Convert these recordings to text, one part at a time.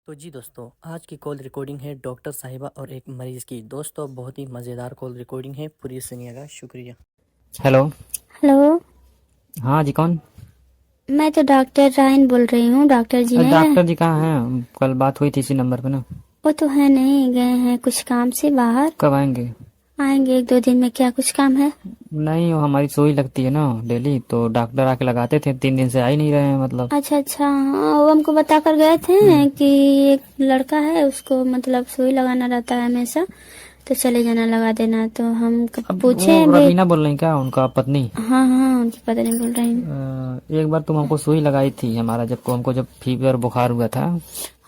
तो जी दोस्तों, आज की कॉल रिकॉर्डिंग है डॉक्टर साहिबा और एक मरीज की। दोस्तों, बहुत ही मज़ेदार कॉल रिकॉर्डिंग है, पूरी सुनिएगा। शुक्रिया। हेलो। हेलो। हाँ जी, कौन? मैं तो डॉक्टर रायन बोल रही हूँ। डॉक्टर जी नहीं है? डॉक्टर जी कहाँ हैं? कल बात हुई थी इसी नंबर पे ना। वो तो है नहीं, गए हैं कुछ काम से बाहर। कब आएंगे? आएंगे 1-2 दिन में। क्या कुछ काम है? नहीं, वो हमारी सुई लगती है ना डेली, तो डॉक्टर आके लगाते थे, 3 दिन से आ ही नहीं रहे हैं मतलब। अच्छा अच्छा, हाँ वो हमको बता कर गए थे कि एक लड़का है, उसको मतलब सुई लगाना रहता है हमेशा, तो चले जाना लगा देना। तो हम अब पूछे वो अभी। रवीना बोल रही क्या, उनका पत्नी? हाँ हाँ, उनकी पता नहीं बोल रही हूँ। एक बार तुम हमको सुई लगाई थी, हमारा जब फीवर बुखार हुआ था।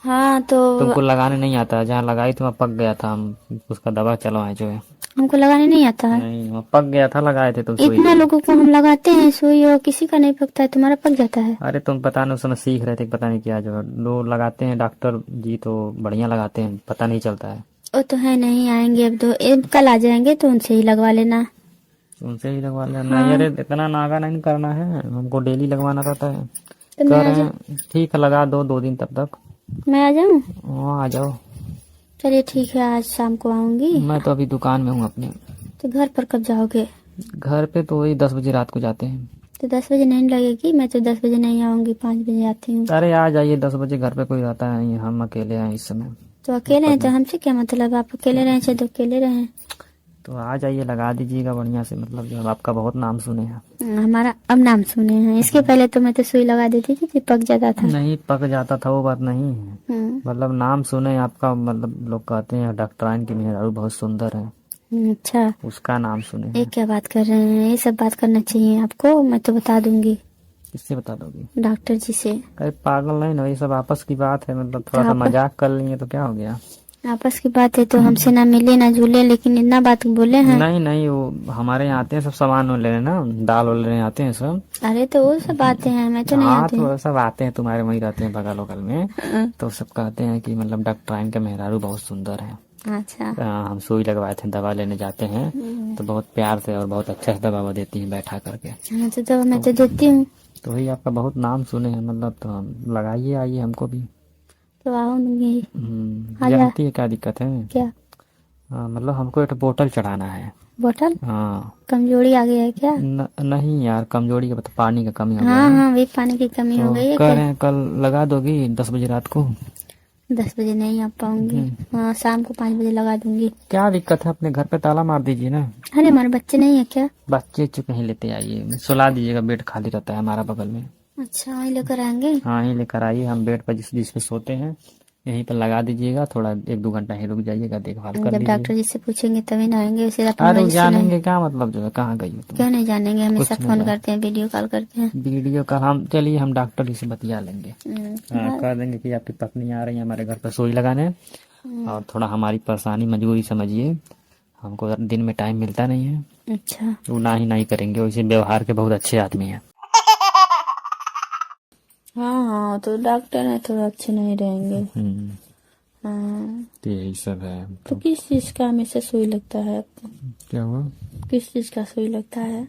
हाँ तो तुमको लगाने नहीं आता, जहाँ लगाई थी वहाँ पक गया था, हम उसका दवा चलवाए जो है। हमको लगाने नहीं आता है। नहीं, वहाँ पक गया था, लगाए थे तुम सुई इतना जो। लोगों को हम लगाते हैं सुई और किसी का नहीं पकता है, तुम्हारा पक जाता है। अरे तुम पता नहीं उस समय सीख रहे थे, पता नहीं क्या, जो लोग लगाते हैं डॉक्टर जी तो बढ़िया लगाते हैं, पता नहीं चलता है। वो तो है नहीं, आएंगे अब दो कल आ जाएंगे तो उनसे ही लगवा लेना। उनसे ही लगवा लेना। नहीं, हाँ अरे इतना नागा नहीं करना है, हमको डेली लगवाना रहता है। तो कह मैं आ रहे जा हैं ठीक है, लगा दो 2 दिन तब तक। मैं आ जाऊँ? हाँ, आ जाओ। चलिए ठीक है, आज शाम को आऊंगी। मैं तो अभी दुकान में हूँ अपने। तो घर पर कब जाओगे? घर पे तो वही 10 बजे रात को जाते हैं। तो 10 बजे नहीं लगेगी? मैं तो 10 बजे नहीं आऊंगी, 5 बजे आती हूँ। अरे आ जाइए 10 बजे, घर पे कोई रहता है नहीं, हम अकेले हैं इस समय। तो अकेले हैं तो पत्नी हमसे क्या मतलब? आप अकेले रहें चाहे तो अकेले रहें। तो आ जाइए, लगा दीजिएगा बढ़िया से, मतलब जो आपका बहुत नाम सुने हैं। हमारा अब नाम सुने हैं, इसके पहले तो मैं तो सुई लगा देती थी, चिपक जाता था। नहीं पक जाता था, वो बात नहीं है। हम्म। मतलब नाम सुने आपका, मतलब लोग कहते हैं डॉक्टराइन की मेहरारू बहुत सुंदर है, अच्छा। उसका नाम सुने ये हैं। क्या बात कर रहे हैं? ये सब बात करना चाहिए आपको, मैं तो बता दूंगी किससे बता दोगी? डॉक्टर जी से। अरे पागल नहीं ना, ये सब आपस की बात है, मतलब तो थोड़ा सा आप मजाक कर लेंगे तो क्या हो गया। आपस की बात है तो हमसे ना मिले ना जुले, लेकिन इतना बात बोले हैं। नहीं नहीं, वो हमारे यहाँ आते हैं सब सामान वो लेने ना, दाल वाल लेने आते हैं सब। अरे तो वो सब आते हैं, मैं तो नहीं हाँ आती तो हूँ। सब आते हैं, तुम्हारे वहीं रहते हैं बगल वगल में। हाँ, तो सब कहते हैं कि मतलब डॉक्टराइन का मेहरारू बहुत सुंदर है। अच्छा। हम सुई लगवाए थे, दवा लेने जाते हैं तो बहुत प्यार से और बहुत अच्छा से दवा वो देती हैं बैठा करके। हाँ तो मैं तो देती हूँ। तो वही आपका बहुत नाम सुने हैं, मतलब तो हम लगाइए, आइए हमको भी। तो आऊंगी। आ जा। जानती है क्या दिक्कत है? क्या? हाँ, मतलब हमको एक बोतल चढ़ाना है। बोतल? हाँ। कमजोरी आ गई है क्या? नहीं यार, कमजोरी का तो पानी का कमी हो गया हाँ है। हाँ, भी पानी की कमी हो तो गई है कह क्या? रहे हैं कल लगा दोगी 10 बजे रात को? 10 बजे नहीं आ पाऊंगी। हाँ, शाम को 5 बजे लगा दूंगी। क्या दिक्कत है, अपने घर पे ताला मार दीजिए ना। अरे हमारे बच्चे नहीं है क्या? बच्चे चुप नहीं, लेते आइए, सुला दीजिएगा, बेड खाली रहता है हमारा बगल में। अच्छा, वहीं लेकर आएंगे। हाँ, यहीं लेकर आइए, हम बेड पर जिस पे सोते हैं यहीं पर लगा दीजिएगा, थोड़ा 1-2 घंटा ही रुक जाइएगा, देखभाल कर जब लीजिए। डॉक्टर जी से पूछेंगे तभी ना आएंगे, वैसे अपनी अरे वो मर्जी से नहीं। जानेंगे क्या, मतलब जो है कहाँ गई हो तुम? क्यों नहीं जानेंगे? हमेशा कुछ नहीं फोन जान। करते हैं, वीडियो कॉल करते हैं। वीडियो का हम, चलिए हम डॉक्टर जी से बतिया लेंगे। हाँ, हाँ। कह देंगे कि आपकी पत्नी आ रही है हमारे घर पर सुई लगाने, और थोड़ा हमारी परेशानी मजबूरी समझिए, हमको दिन में टाइम मिलता नहीं है। अच्छा। वो ना ही नहीं करेंगे, वैसे व्यवहार के बहुत अच्छे आदमी हैं। हाँ हाँ, तो डॉक्टर है, थोड़ा अच्छे नहीं रहेंगे। हम्म, हाँ। तो यही सब है तो तो। किस चीज का हमेशा सुई लगता है आपको? क्या हुआ? किस चीज का सुई लगता है?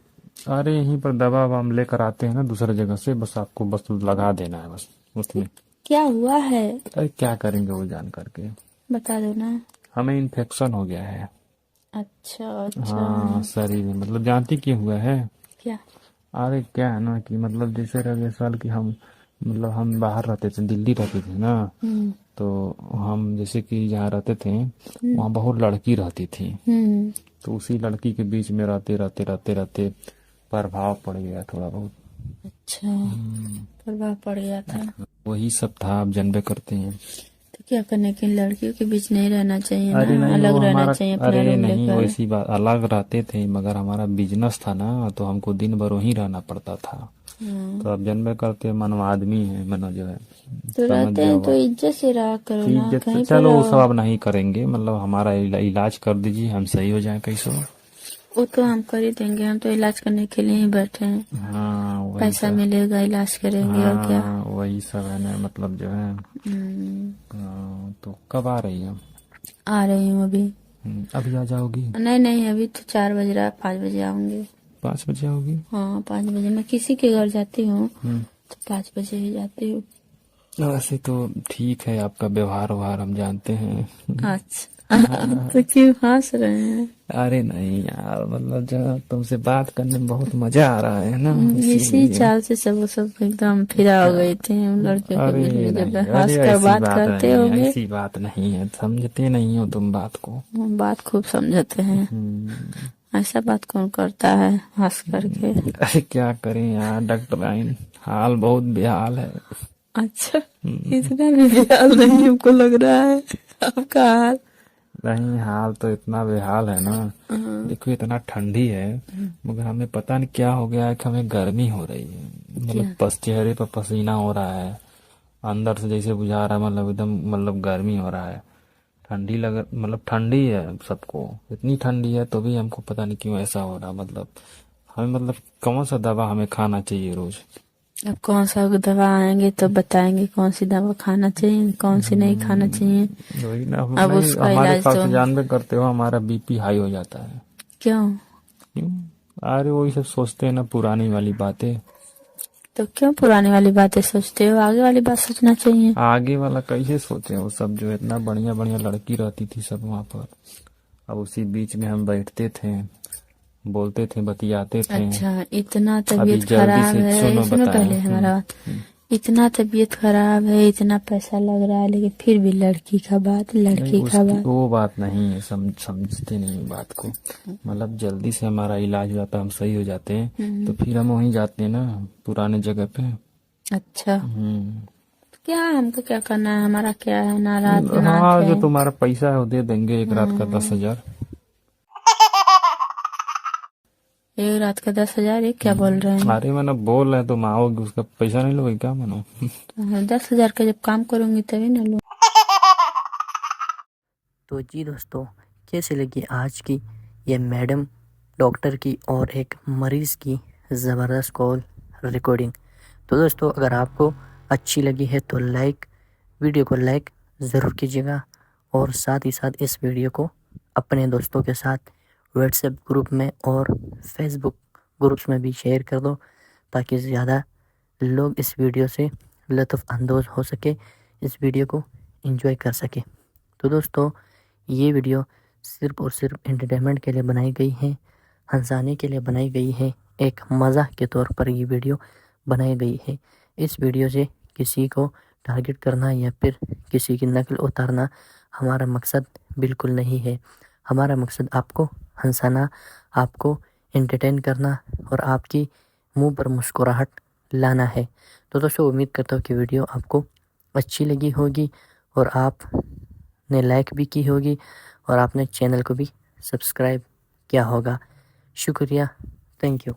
अरे यहीं पर दवा ववा हम लेकर आते हैं ना दूसरी जगह से, बस आपको बस लगा देना है बस उसमें। क्या हुआ है? अरे क्या करेंगे वो जान करके। बता दो ना। हमें इन्फेक्शन हो गया है। अच्छा अच्छा। हाँ, शरीर में, मतलब जानती क्यों हुआ है? क्या? अरे क्या है ना कि मतलब जैसे रह साल की हम, मतलब हम बाहर रहते थे, दिल्ली रहते थे ना। हम्म तो हम जैसे कि जहाँ रहते थे वहाँ बहुत लड़की रहती थी। हम्म। तो उसी लड़की के बीच में रहते रहते रहते रहते प्रभाव पड़ गया थोड़ा बहुत। अच्छा, प्रभाव पड़ गया था। वही सब था, आप जानबे करते हैं। तो क्या करने के, लड़कियों के बीच नहीं रहना चाहिए अरे ना, नहीं, वो अलग रहना हमारा, चाहिए अपना अरे रूम नहीं लेकर। वैसी बात, अलग रहते थे मगर हमारा बिजनेस था ना, तो हमको दिन भर वहीं रहना पड़ता था। तो आप जानबे करते हैं, मनो आदमी है, मनो जो है, तो समझ रहते हैं जाओ तो आप। इज्जत से रहा करो ना, इज्जत से कहीं पर चलो, वो सब रहो। अब नहीं करेंगे, मतलब हमारा इलाज कर दीजिए, हम सही हो जाए कैसे। वो तो हम कर ही देंगे, हम तो इलाज करने के लिए ही बैठे हैं। हाँ वही पैसा सब। मिलेगा, इलाज करेंगे और क्या। हाँ वही सब है ना, मतलब जो है। हाँ, तो कब आ रही है? आ रही हूँ अभी। अभी आ जाओगी? नहीं नहीं, अभी तो 4 बज रहा है, 5 बजे आऊंगी। 5 बजे आओगी? हाँ, 5 बजे मैं किसी के घर जाती हूँ हम्म, तो 5 बजे ही जाती हूँ। वैसे तो ठीक है, आपका व्यवहार व्यवहार हम जानते हैं। अच्छा तो क्यों हंस रहे हैं? अरे नहीं यार, मतलब जो तुमसे बात करने में बहुत मजा आ रहा है ना, इसी इसीलिए। चाल से सब एकदम फिदा हो गए थे हम लड़के के अरे बीच में, जब नहीं, हंस अरे कर ऐसी बात बात करते नहीं है, होंगे। ऐसी बात नहीं है, समझते नहीं हो तुम बात को। हम बात खूब समझते हैं। ऐसा बात कौन करता है हंस करके? अरे क्या करें यार डॉक्टर आइन, हाल बहुत बेहाल है। अच्छा, इतना भी बेहाल नहीं हमको लग रहा है आपका हाल। नहीं, हाल तो इतना बेहाल है ना, देखो इतना ठंडी है, मगर हमें पता नहीं क्या हो गया है कि हमें गर्मी हो रही है, मतलब चेहरे पर पसीना हो रहा है, अंदर से जैसे बुझा रहा है, मतलब एकदम मतलब गर्मी हो रहा है, ठंडी लग, मतलब ठंडी है सबको, इतनी ठंडी है तो भी हमको पता नहीं क्यों ऐसा हो रहा, मतलब हमें, मतलब कौन सा दवा हमें खाना चाहिए रोज? अब कौन सा दवा आएंगे तो बताएंगे कौन सी दवा खाना चाहिए, कौन सी नहीं खाना चाहिए। वही ना, अब नहीं उसका हमारे इलाज पास तो तो जानबे करते हो, हमारा बीपी हाई हो जाता है। क्यों? क्यों? अरे वही सब सोचते हैं ना, पुरानी वाली बातें। तो क्यों पुराने वाली बातें सोचते हो? आगे वाली बात सोचना चाहिए। आगे वाला कैसे सोचे, वो सब जो इतना बढ़िया बढ़िया लड़की रहती थी सब वहाँ पर, अब उसी बीच में हम बैठते थे, बोलते थे, बतियाते थे। अच्छा, इतना अभी तबीयत जल्दी खराब से है, सुनो सुनो बताएं। पहले हमारा बात। इतना तबीयत खराब है, इतना पैसा लग रहा है, लेकिन फिर भी लड़की का बात, नहीं लड़की का उसकी बात। वो बात नहीं है, समझते नहीं बात को, मतलब जल्दी से हमारा इलाज हो जाता है, हम सही हो जाते हैं, तो फिर हम वहीं जाते हैं ना, पुराने जगह पे। अच्छा, हम्म। क्या हमको क्या करना है? हमारा क्या है, ना रात ना हाँ, जो है। तुम्हारा पैसा है वो दे देंगे, एक रात का 10,000। एक रात का 10,000? ये क्या बोल रहे हैं? अरे मैंने बोल रहे हैं, तुम आओगे उसका पैसा नहीं लोगे क्या मानो? 10,000 का जब काम करूंगी तभी ना लूँ। तो जी दोस्तों, कैसी लगी आज की ये मैडम डॉक्टर की और एक मरीज़ की ज़बरदस्त कॉल रिकॉर्डिंग। तो दोस्तों, अगर आपको अच्छी लगी है तो वीडियो को लाइक ज़रूर कीजिएगा, और साथ ही साथ इस वीडियो को अपने दोस्तों के साथ व्हाट्सएप ग्रुप में और फेसबुक ग्रुप्स में भी शेयर कर दो, ताकि ज़्यादा लोग इस वीडियो से लुत्फ़ अंदोज़ हो सके, इस वीडियो को एंजॉय कर सके। तो दोस्तों, ये वीडियो सिर्फ़ और सिर्फ एंटरटेनमेंट के लिए बनाई गई है, हंसाने के लिए बनाई गई है, एक मज़ाक के तौर पर ये वीडियो बनाई गई है। इस वीडियो से किसी को टारगेट करना या फिर किसी की नकल उतारना हमारा मकसद बिल्कुल नहीं है। हमारा मकसद आपको हंसाना, आपको एंटरटेन करना और आपकी मुंह पर मुस्कुराहट लाना है। तो दोस्तों, उम्मीद करता हूँ कि वीडियो आपको अच्छी लगी होगी और आपने लाइक भी की होगी और आपने चैनल को भी सब्सक्राइब किया होगा। शुक्रिया, थैंक यू।